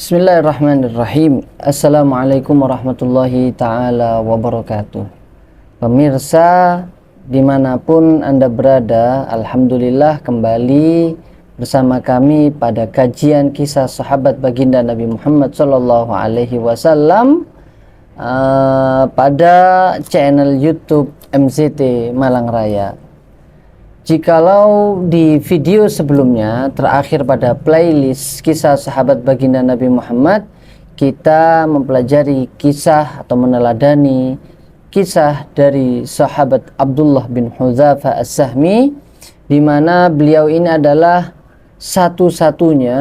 Bismillahirrahmanirrahim. Assalamualaikum warahmatullahi ta'ala wabarakatuh. Pemirsa dimanapun Anda berada, Alhamdulillah kembali bersama kami pada kajian kisah sahabat baginda Nabi Muhammad Sallallahu Alaihi Wasallam pada channel YouTube MZT Malang Raya. Jikalau di video sebelumnya terakhir pada playlist kisah sahabat baginda Nabi Muhammad, kita mempelajari kisah atau meneladani kisah dari sahabat Abdullah bin Hudzafah As-Sahmi, di mana beliau ini adalah satu-satunya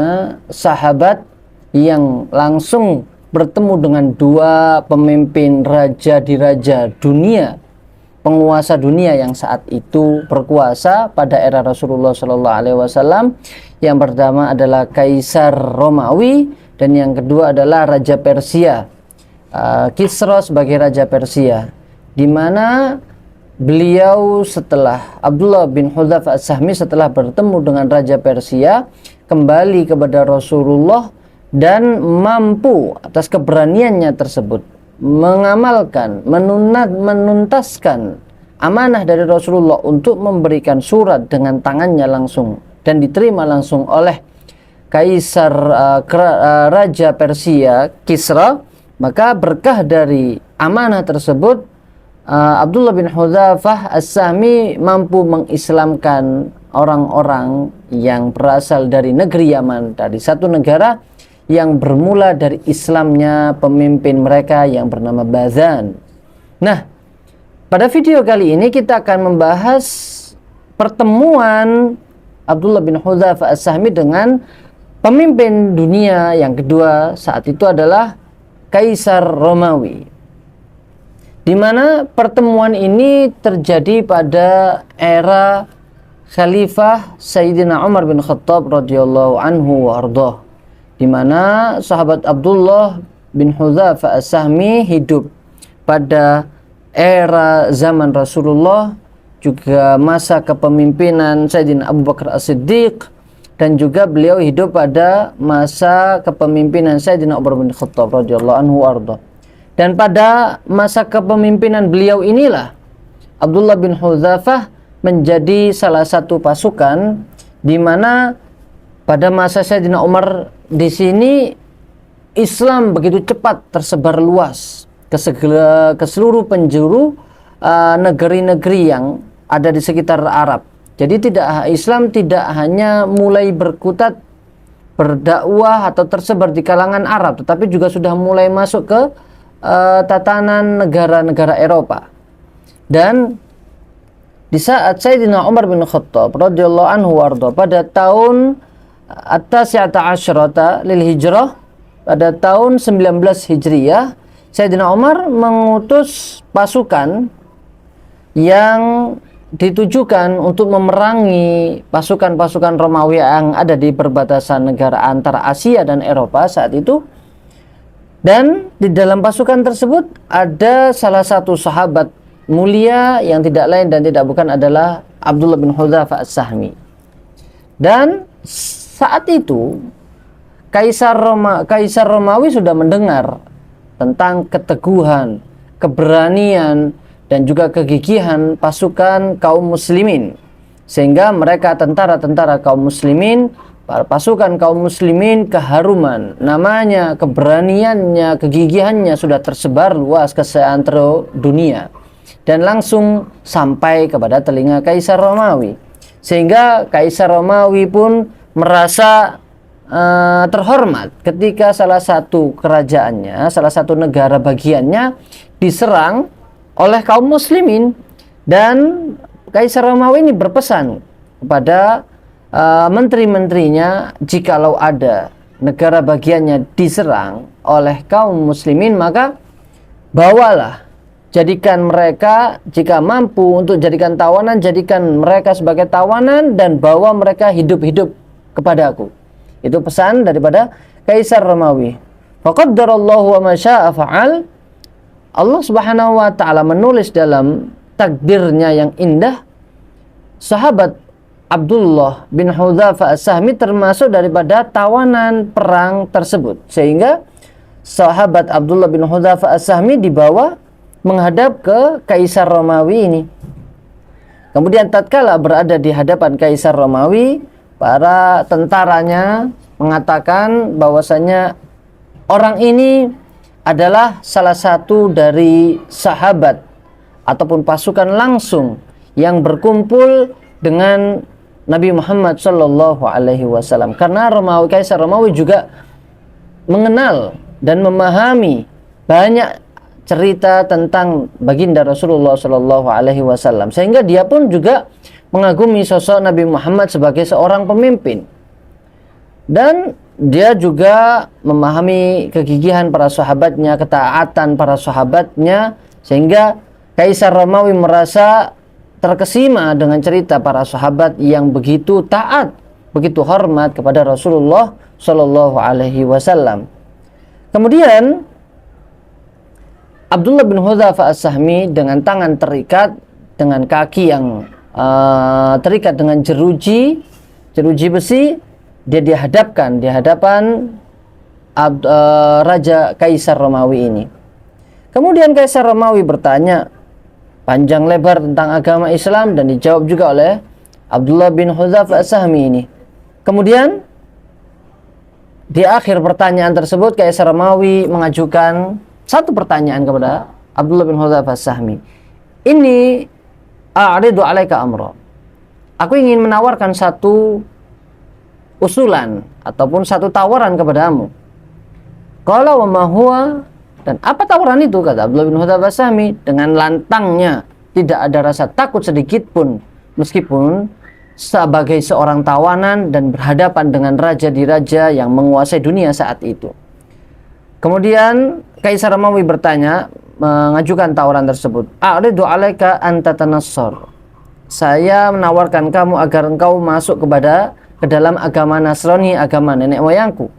sahabat yang langsung bertemu dengan dua pemimpin raja di raja dunia, penguasa dunia yang saat itu berkuasa pada era Rasulullah Sallallahu Alaihi Wasallam. Yang pertama adalah Kaisar Romawi dan yang kedua adalah Raja Persia, Kisra sebagai Raja Persia, di mana beliau setelah Abdullah bin Hudzafah As-Sahmi setelah bertemu dengan Raja Persia kembali kepada Rasulullah dan mampu atas keberaniannya tersebut mengamalkan, menuntaskan amanah dari Rasulullah untuk memberikan surat dengan tangannya langsung dan diterima langsung oleh Kaisar Raja Persia Kisra. Maka berkah dari amanah tersebut, Abdullah bin Hudzafah As-Sahmi mampu mengislamkan orang-orang yang berasal dari negeri Yaman, dari satu negara yang bermula dari Islamnya pemimpin mereka yang bernama Bazan. Nah, pada video kali ini kita akan membahas pertemuan Abdullah bin Hudzafah As-Sahmi dengan pemimpin dunia yang kedua saat itu adalah Kaisar Romawi, di mana pertemuan ini terjadi pada era Khalifah Sayyidina Umar bin Khattab radhiyallahu anhu wa ardhah, di mana sahabat Abdullah bin Hudzafah As-Sahmi hidup pada era zaman Rasulullah, juga masa kepemimpinan Sayyidina Abu Bakar As-Siddiq, dan juga beliau hidup pada masa kepemimpinan Sayyidina Umar bin Khattab radhiyallahu anhu warḍah. Dan pada masa kepemimpinan beliau inilah Abdullah bin Hudzafah menjadi salah satu pasukan, di mana pada masa Sayyidina Umar di sini Islam begitu cepat tersebar luas ke seluruh penjuru negeri-negeri yang ada di sekitar Arab. Jadi Islam tidak hanya mulai berkutat berdakwah atau tersebar di kalangan Arab, tetapi juga sudah mulai masuk ke tatanan negara-negara Eropa. Dan di saat Sayyidina Umar bin Khattab radhiyallahu anhu warḍah pada tahun At-Tasi'ata Asyrata lil Hijrah, pada tahun 19 Hijriyah, Sayyidina Umar mengutus pasukan yang ditujukan untuk memerangi pasukan-pasukan Romawi yang ada di perbatasan negara antara Asia dan Eropa saat itu. Dan di dalam pasukan tersebut ada salah satu sahabat mulia yang tidak lain dan tidak bukan adalah Abdullah bin Hudzafah As-Sahmi. Dan saat itu Kaisar Romawi sudah mendengar tentang keteguhan, keberanian, dan juga kegigihan pasukan kaum muslimin, sehingga mereka tentara-tentara kaum muslimin, para pasukan kaum muslimin, keharuman namanya, keberaniannya, kegigihannya sudah tersebar luas ke seantero dunia dan langsung sampai kepada telinga Kaisar Romawi, sehingga Kaisar Romawi pun merasa terhormat ketika salah satu kerajaannya, salah satu negara bagiannya diserang oleh kaum muslimin. Dan Kaisar Romawi ini berpesan kepada menteri-menterinya, jikalau ada negara bagiannya diserang oleh kaum muslimin, maka bawalah, jadikan mereka, jika mampu untuk jadikan tawanan, jadikan mereka sebagai tawanan dan bawa mereka hidup-hidup kepadaku. Itu pesan daripada Kaisar Romawi. Faqaddarallahu wa ma syaa fa'al. Allah Subhanahu wa taala menulis dalam takdirnya yang indah, sahabat Abdullah bin Hudzafah As-Sahmi termasuk daripada tawanan perang tersebut, sehingga sahabat Abdullah bin Hudzafah As-Sahmi dibawa menghadap ke Kaisar Romawi ini. Kemudian tatkala berada di hadapan Kaisar Romawi, para tentaranya mengatakan bahwasanya orang ini adalah salah satu dari sahabat ataupun pasukan langsung yang berkumpul dengan Nabi Muhammad Shallallahu Alaihi Wasallam. Karena Kaisar Romawi juga mengenal dan memahami banyak cerita tentang baginda Rasulullah Shallallahu Alaihi Wasallam, sehingga dia pun juga mengagumi sosok Nabi Muhammad sebagai seorang pemimpin, dan dia juga memahami kegigihan para sahabatnya, ketaatan para sahabatnya, sehingga Kaisar Romawi merasa terkesima dengan cerita para sahabat yang begitu taat, begitu hormat kepada Rasulullah Shallallahu Alaihi Wasallam. Kemudian Abdullah bin Hudzafah As-Sahmi dengan tangan terikat, dengan kaki yang terikat dengan jeruji besi, dia dihadapkan di hadapan Raja Kaisar Romawi ini. Kemudian Kaisar Romawi bertanya panjang lebar tentang agama Islam, dan dijawab juga oleh Abdullah bin Hudzafah As-Sahmi ini. Kemudian di akhir pertanyaan tersebut, Kaisar Romawi mengajukan satu pertanyaan kepada Abdullah bin Hudzafah As-Sahmi. Ini a'ridu alaika amra. Aku ingin menawarkan satu usulan ataupun satu tawaran kepadamu. Qala wa ma huwa, dan apa tawaran itu? Kata Abdullah bin Hudzafah As-Sahmi dengan lantangnya, tidak ada rasa takut sedikit pun, meskipun sebagai seorang tawanan dan berhadapan dengan raja di raja yang menguasai dunia saat itu. Kemudian Kaisar Romawi bertanya, mengajukan tawaran tersebut. A'ridu alaika an tatanassar. Saya menawarkan kamu agar engkau masuk ke dalam agama Nasrani, agama nenek moyangku.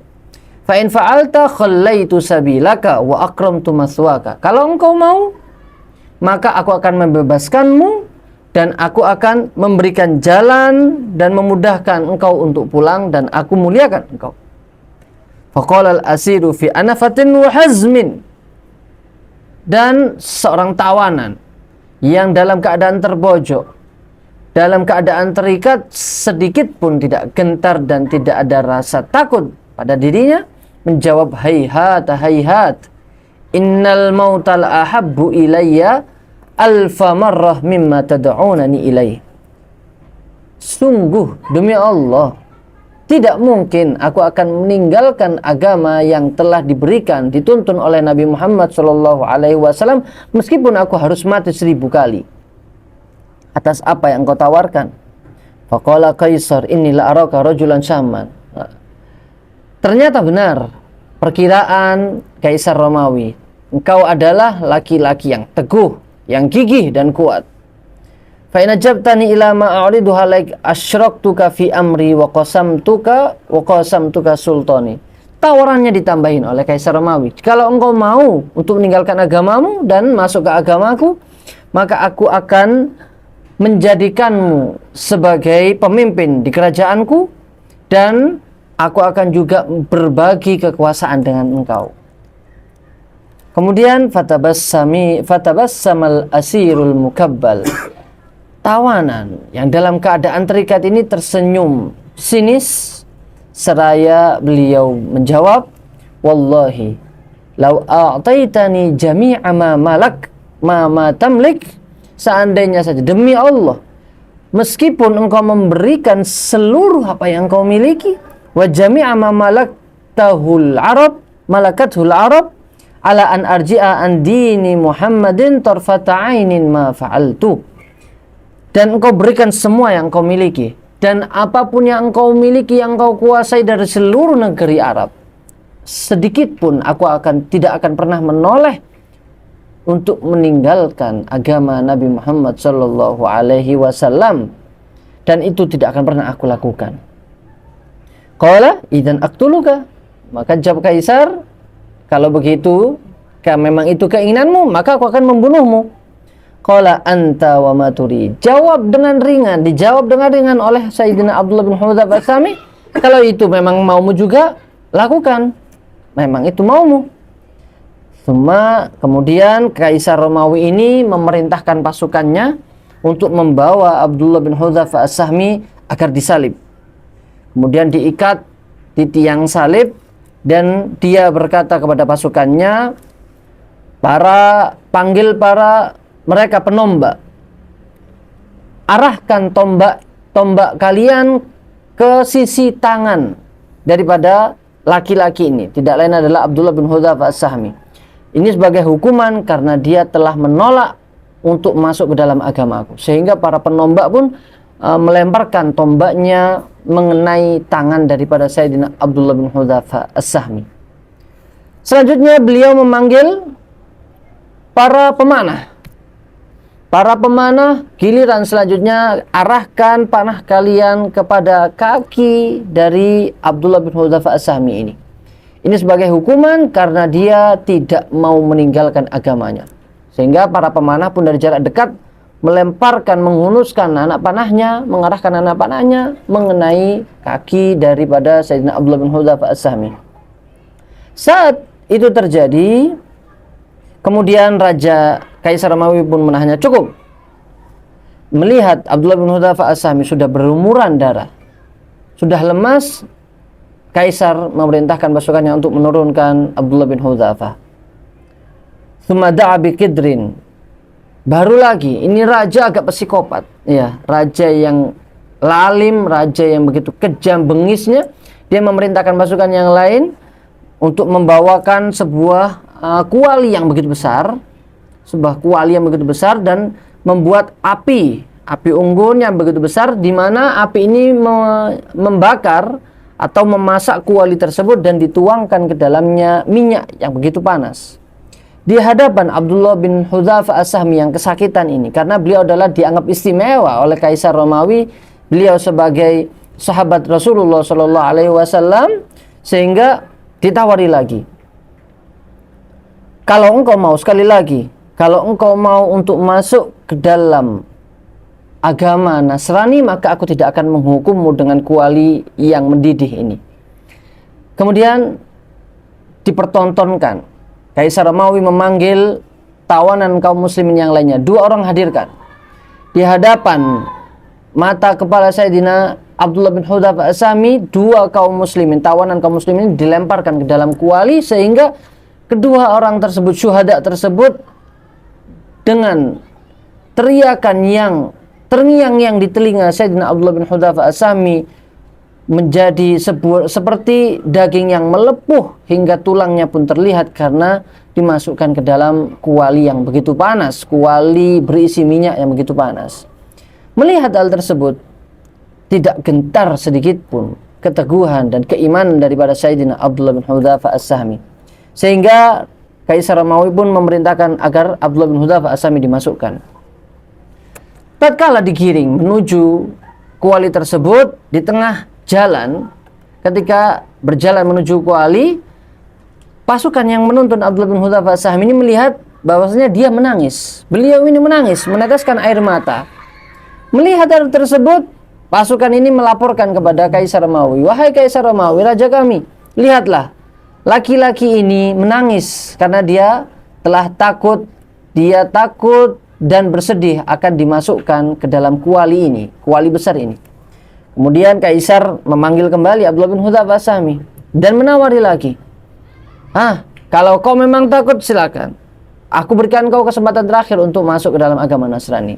Fa in fa'alta khallaitu sabilaka wa akramtu mathwaka. Kalau engkau mau, maka aku akan membebaskanmu dan aku akan memberikan jalan dan memudahkan engkau untuk pulang, dan aku muliakan engkau. Faqala al-asiru fi anafatin wa hazmin. Dan seorang tawanan yang dalam keadaan terpojok, dalam keadaan terikat, sedikit pun tidak gentar dan tidak ada rasa takut pada dirinya, menjawab, hayhat hayhat, innal mautal ahabbu ilayya alfa marrah mimma tad'unani ilaih. Sungguh demi Allah, tidak mungkin aku akan meninggalkan agama yang telah diberikan, dituntun oleh Nabi Muhammad SAW, meskipun aku harus mati 1000 kali atas apa yang kau tawarkan. Faqala Kaisar, inni la araka rajulan syamman. Ternyata benar perkiraan Kaisar Romawi, engkau adalah laki-laki yang teguh, yang gigih dan kuat. Fa in ajabtani ila ma a'ridu halaik asyraktuka fi amri wa qasamtuka sultani. Tawarannya ditambahin oleh Kaisar Romawi. Kalau engkau mau untuk meninggalkan agamamu dan masuk ke agamaku, maka aku akan menjadikanmu sebagai pemimpin di kerajaanku, dan aku akan juga berbagi kekuasaan dengan engkau. Kemudian fatabassamal asirul mukabbal. Tawanan yang dalam keadaan terikat ini tersenyum sinis, seraya beliau menjawab, wallahi law a'taitani jami'a ma tamlik, seandainya saja, demi Allah, meskipun engkau memberikan seluruh apa yang engkau miliki, wa jami'a ma malakathul arab ala an arji'a an dini Muhammadin tarfata ainin ma fa'altu. Dan engkau berikan semua yang engkau miliki, dan apapun yang engkau miliki, yang engkau kuasai dari seluruh negeri Arab, sedikit pun aku tidak akan pernah menoleh untuk meninggalkan agama Nabi Muhammad Sallallahu Alaihi Wasallam, dan itu tidak akan pernah aku lakukan. Qala idzan aqtuluka, maka jawab Kaisar, kalau begitu, kalau memang itu keinginanmu, maka aku akan membunuhmu. Qala anta wa ma turid. Jawab dengan ringan, dijawab dengan ringan oleh Sayyidina Abdullah bin Hudzafah As-Sahmi, kalau itu memang maumu juga, lakukan. Memang itu maumu. Kemudian Kaisar Romawi ini memerintahkan pasukannya untuk membawa Abdullah bin Hudzafah As-Sahmi agar disalib. Kemudian diikat di tiang salib dan dia berkata kepada pasukannya, panggil para mereka penombak, arahkan tombak kalian ke sisi tangan daripada laki-laki ini. Tidak lain adalah Abdullah bin Hudzafah As-Sahmi. Ini sebagai hukuman karena dia telah menolak untuk masuk ke dalam agamaku. Sehingga para penombak pun melemparkan tombaknya mengenai tangan daripada Sayyidina Abdullah bin Hudzafah As-Sahmi. Selanjutnya beliau memanggil para pemanah. Para pemanah, giliran selanjutnya arahkan panah kalian kepada kaki dari Abdullah bin Hudzafah As-Sahmi ini. Ini sebagai hukuman karena dia tidak mau meninggalkan agamanya. Sehingga para pemanah pun dari jarak dekat melemparkan, menghunuskan anak panahnya, mengarahkan anak panahnya mengenai kaki daripada Sayyidina Abdullah bin Hudzafah As-Sahmi. Saat itu terjadi, kemudian Raja Kaisar Romawi pun menahannya. Cukup. Melihat Abdullah bin Hudzafah As-Sahmi sudah berlumuran darah, sudah lemas, Kaisar memerintahkan pasukannya untuk menurunkan Abdullah bin Hudzafah. Tsumma da'a biqidrin. Baru lagi, ini raja agak psikopat, ya, raja yang lalim, raja yang begitu kejam bengisnya. Dia memerintahkan pasukan yang lain untuk membawakan sebuah kuali yang begitu besar, dan membuat api unggun yang begitu besar, di mana api ini membakar atau memasak kuali tersebut dan dituangkan ke dalamnya minyak yang begitu panas. Di hadapan Abdullah bin Hudzafah As-Sahmi yang kesakitan ini, karena beliau adalah dianggap istimewa oleh Kaisar Romawi, beliau sebagai sahabat Rasulullah Shallallahu Alaihi Wasallam, sehingga ditawari lagi. Kalau engkau mau, sekali lagi, kalau engkau mau untuk masuk ke dalam agama Nasrani, maka aku tidak akan menghukummu dengan kuali yang mendidih ini. Kemudian dipertontonkan. Kaisar Romawi memanggil tawanan kaum muslimin yang lainnya. 2 orang hadirkan. Di hadapan mata kepala Sayyidina Abdullah bin Hudzafah As-Sahmi, 2 kaum muslimin, tawanan kaum muslimin dilemparkan ke dalam kuali, sehingga kedua orang tersebut, syuhada tersebut, dengan teriakan yang terngiang-ngiang di telinga Sayyidina Abdullah bin Hudzafah As-Sahmi menjadi seperti daging yang melepuh hingga tulangnya pun terlihat karena dimasukkan ke dalam kuali yang begitu panas, kuali berisi minyak yang begitu panas. Melihat hal tersebut, tidak gentar sedikit pun keteguhan dan keimanan daripada Sayyidina Abdullah bin Hudzafah As-Sahmi, sehingga Kaisar Romawi pun memerintahkan agar Abdullah bin Hudzafah As-Sahmi dimasukkan. Tatkala digiring menuju kuali tersebut, di tengah jalan, ketika berjalan menuju kuali, pasukan yang menuntun Abdullah bin Hudzafah As-Sahmi ini melihat bahwasanya dia menangis. Beliau ini menangis, meneteskan air mata. Melihat hal tersebut, pasukan ini melaporkan kepada Kaisar Romawi, "Wahai Kaisar Romawi, raja kami, lihatlah, laki-laki ini menangis karena dia telah takut, dan bersedih akan dimasukkan ke dalam kuali ini, kuali besar ini." Kemudian Kaisar memanggil kembali Abdullah bin Hudzafah As-Sahmi dan menawari lagi, kalau kau memang takut, silakan, aku berikan kau kesempatan terakhir untuk masuk ke dalam agama Nasrani.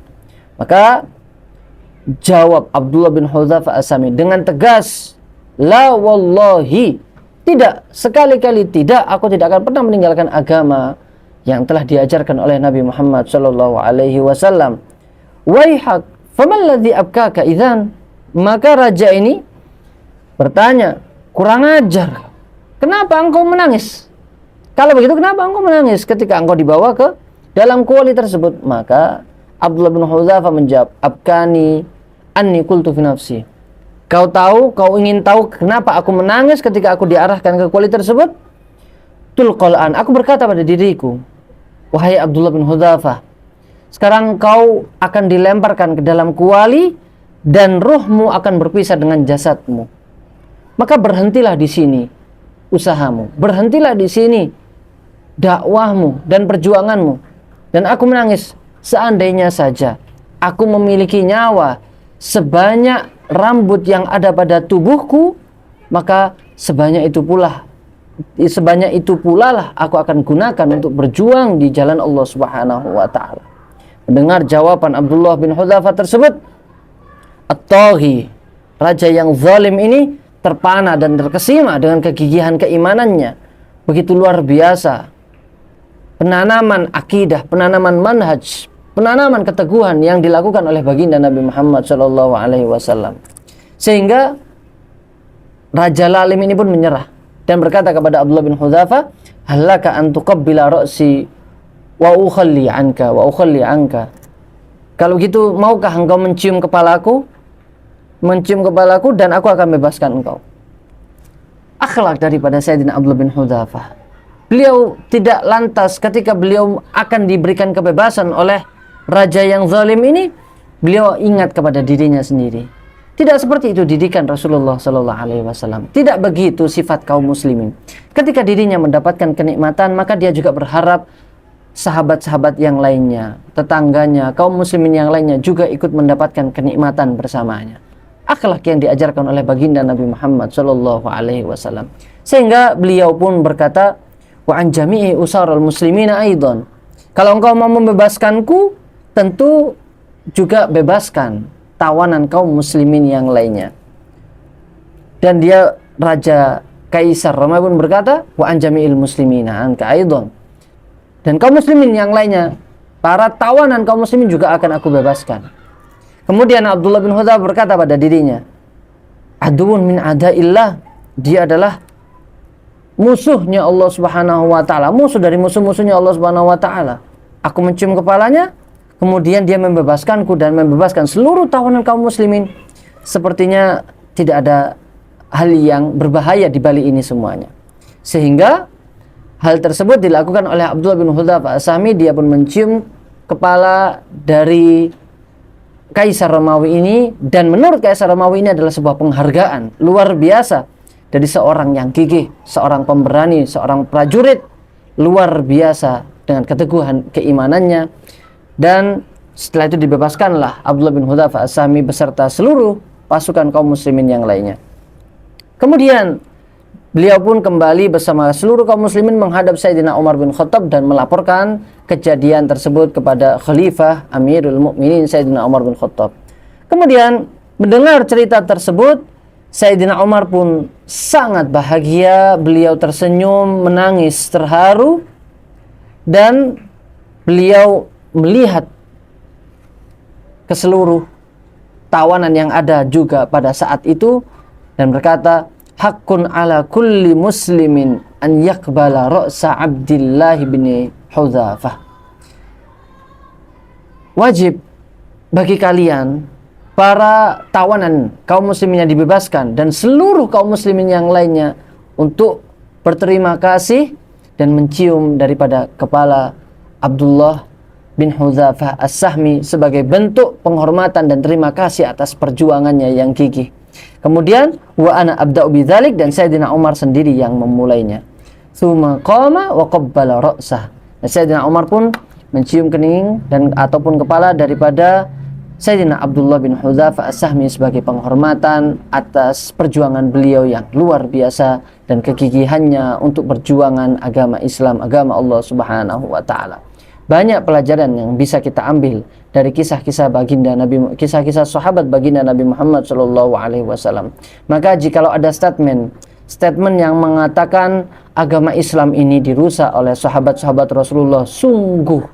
Maka jawab Abdullah bin Hudzafah As-Sahmi dengan tegas, "La wallahi, tidak, sekali-kali tidak, aku tidak akan pernah meninggalkan agama yang telah diajarkan oleh Nabi Muhammad sallallahu alaihi wasallam." "Waihak, faman ladzi abkaka idzan?" Maka raja ini bertanya, "Kurang ajar, kenapa engkau menangis? Kalau begitu kenapa engkau menangis ketika engkau dibawa ke dalam kuali tersebut?" Maka Abdullah bin Hudzafah menjawab, "Abkani anni qultu fi nafsi." Kau ingin tahu kenapa aku menangis ketika aku diarahkan ke kuali tersebut? Tulqal an, aku berkata pada diriku, "Wahai Abdullah bin Hudzafah, Sekarang kau akan dilemparkan ke dalam kuali dan ruhmu akan berpisah dengan jasadmu. Maka berhentilah di sini usahamu, berhentilah di sini dakwahmu dan perjuanganmu. Dan aku menangis, seandainya saja aku memiliki nyawa sebanyak rambut yang ada pada tubuhku, maka sebanyak itu pula lah aku akan gunakan untuk berjuang di jalan Allah Subhanahu wa taala. Mendengar jawaban Abdullah bin Hudzafah tersebut, At-Taghi, raja yang zalim ini terpana dan terkesima dengan kegigihan keimanannya. Begitu luar biasa. Penanaman akidah, penanaman manhaj, penanaman keteguhan yang dilakukan oleh baginda Nabi Muhammad SAW. Sehingga Raja Lalim ini pun menyerah dan berkata kepada Abdullah bin Hudzafah, "Halaka an tuqabbila ra'si wa ukhalli anka." Kalau gitu, maukah engkau mencium kepalaku dan aku akan bebaskan engkau. Akhlak daripada Sayyidina Abdullah bin Hudzafah. Beliau tidak lantas ketika beliau akan diberikan kebebasan oleh raja yang zalim ini, beliau ingat kepada dirinya sendiri. Tidak seperti itu didikan Rasulullah sallallahu alaihi wasallam. Tidak begitu sifat kaum muslimin. Ketika dirinya mendapatkan kenikmatan, maka dia juga berharap sahabat-sahabat yang lainnya, tetangganya, kaum muslimin yang lainnya juga ikut mendapatkan kenikmatan bersamanya. Akhlak yang diajarkan oleh baginda Nabi Muhammad sallallahu alaihi wasallam. Sehingga beliau pun berkata, "Wa an jami'i usarul muslimina aidan." Kalau engkau mau membebaskanku, tentu juga bebaskan tawanan kaum muslimin yang lainnya. Dan dia Raja Kaisar Roma pun berkata, "Wa an jami'il muslimina anka aidan." Dan kaum muslimin yang lainnya, para tawanan kaum muslimin juga akan aku bebaskan. Kemudian Abdullah bin Hudzafah berkata pada dirinya, "Aduun min adaillah." Dia adalah musuhnya Allah Subhanahu wa taala, musuh dari musuh-musuhnya Allah Subhanahu wa taala. Aku mencium kepalanya, kemudian dia membebaskanku dan membebaskan seluruh tawanan kaum muslimin. Sepertinya tidak ada hal yang berbahaya di balik ini semuanya. Sehingga hal tersebut dilakukan oleh Abdullah bin Hudzafah As-Sahmi. Dia pun mencium kepala dari Kaisar Romawi ini, dan menurut Kaisar Romawi ini adalah sebuah penghargaan luar biasa dari seorang yang gigih, seorang pemberani, seorang prajurit luar biasa dengan keteguhan keimanannya. Dan setelah itu dibebaskanlah Abdullah bin Hudzafah As-Sahmi beserta seluruh pasukan kaum muslimin yang lainnya. Kemudian beliau pun kembali bersama seluruh kaum muslimin menghadap Sayyidina Umar bin Khattab dan melaporkan kejadian tersebut kepada Khalifah Amirul Mukminin Sayyidina Umar bin Khattab. Kemudian mendengar cerita tersebut, Sayyidina Umar pun sangat bahagia. Beliau tersenyum, menangis, terharu, dan beliau melihat ke seluruh tawanan yang ada juga pada saat itu dan berkata, "Haqqun ala kulli muslimin an yakbala ra'sa Abdillah bin Hudzafah." Wajib bagi kalian, para tawanan kaum muslimin yang dibebaskan dan seluruh kaum muslimin yang lainnya, untuk berterima kasih dan mencium daripada kepala Abdullah bin Hudzafah As-Sahmi sebagai bentuk penghormatan dan terima kasih atas perjuangannya yang gigih. Kemudian wa ana abda'u bidzalik, dan Sayyidina Umar sendiri yang memulainya. Tsumma qama wa qabbala ra'sah. Sayyidina Umar pun mencium kening dan ataupun kepala daripada Sayyidina Abdullah bin Hudzafah As-Sahmi sebagai penghormatan atas perjuangan beliau yang luar biasa dan kegigihannya untuk perjuangan agama Islam, agama Allah Subhanahu wa taala. Banyak pelajaran yang bisa kita ambil dari kisah-kisah baginda Nabi, kisah-kisah sahabat baginda Nabi Muhammad sallallahu alaihi wasallam. Maka jikalau ada statement yang mengatakan agama Islam ini dirusak oleh sahabat-sahabat Rasulullah, sungguh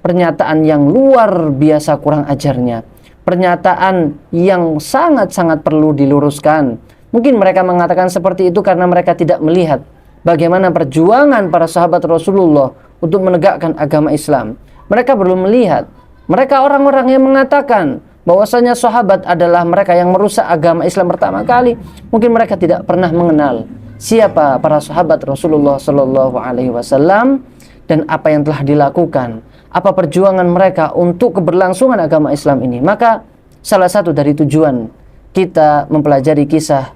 pernyataan yang luar biasa kurang ajarnya, pernyataan yang sangat-sangat perlu diluruskan. Mungkin mereka mengatakan seperti itu karena mereka tidak melihat bagaimana perjuangan para sahabat Rasulullah untuk menegakkan agama Islam. Mereka belum melihat. Mereka orang-orang yang mengatakan bahwasanya sahabat adalah mereka yang merusak agama Islam pertama kali. Mungkin mereka tidak pernah mengenal siapa para sahabat Rasulullah sallallahu alaihi wasallam dan apa yang telah dilakukan, apa perjuangan mereka untuk keberlangsungan agama Islam ini. Maka salah satu dari tujuan kita mempelajari kisah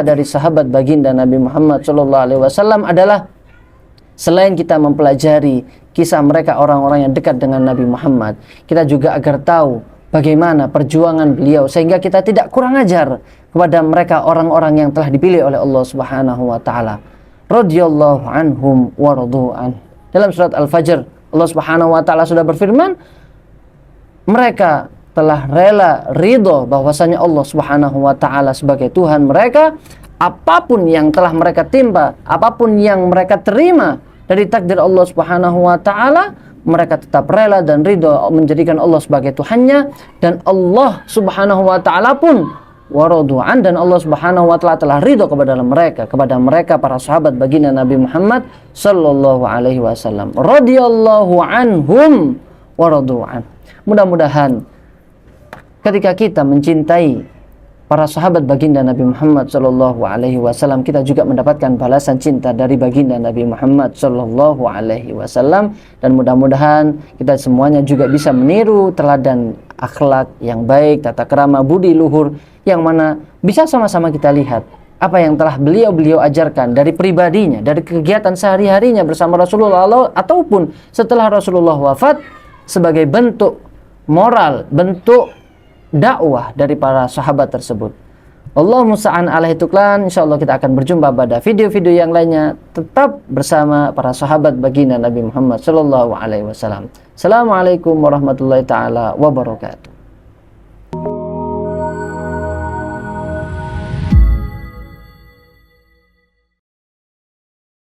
dari sahabat baginda Nabi Muhammad SAW adalah selain kita mempelajari kisah mereka orang-orang yang dekat dengan Nabi Muhammad, kita juga agar tahu bagaimana perjuangan beliau sehingga kita tidak kurang ajar kepada mereka orang-orang yang telah dipilih oleh Allah Subhanahu wa taala. Radhiyallahu anhum wa radu'an. Dalam surat Al-Fajr, Allah Subhanahu wa taala sudah berfirman, mereka telah rela ridho bahwasanya Allah Subhanahu wa taala sebagai Tuhan mereka, apapun yang telah mereka timpa, apapun yang mereka terima dari takdir Allah Subhanahu wa taala, mereka tetap rela dan ridho menjadikan Allah sebagai Tuhannya, dan Allah Subhanahu wa taala pun waradu'an, dan Allah Subhanahu wa taala telah ridho kepada mereka para sahabat baginda Nabi Muhammad sallallahu alaihi wasallam. Radhiyallahu anhum waradu'an. Mudah-mudahan ketika kita mencintai para sahabat baginda Nabi Muhammad sallallahu alaihi wasallam, kita juga mendapatkan balasan cinta dari baginda Nabi Muhammad sallallahu alaihi wasallam, dan mudah-mudahan kita semuanya juga bisa meniru teladan akhlak yang baik, tata krama, budi luhur, yang mana bisa sama-sama kita lihat apa yang telah beliau ajarkan dari pribadinya, dari kegiatan sehari-harinya bersama Rasulullah ataupun setelah Rasulullah wafat, sebagai bentuk moral, bentuk dakwah dari para sahabat tersebut. Allahumma musta'an alaihi tuklan. Insyaallah kita akan berjumpa pada video-video yang lainnya, tetap bersama para sahabat baginda Nabi Muhammad sallallahu alaihi wasallam. Assalamualaikum warahmatullahi taala wabarakatuh.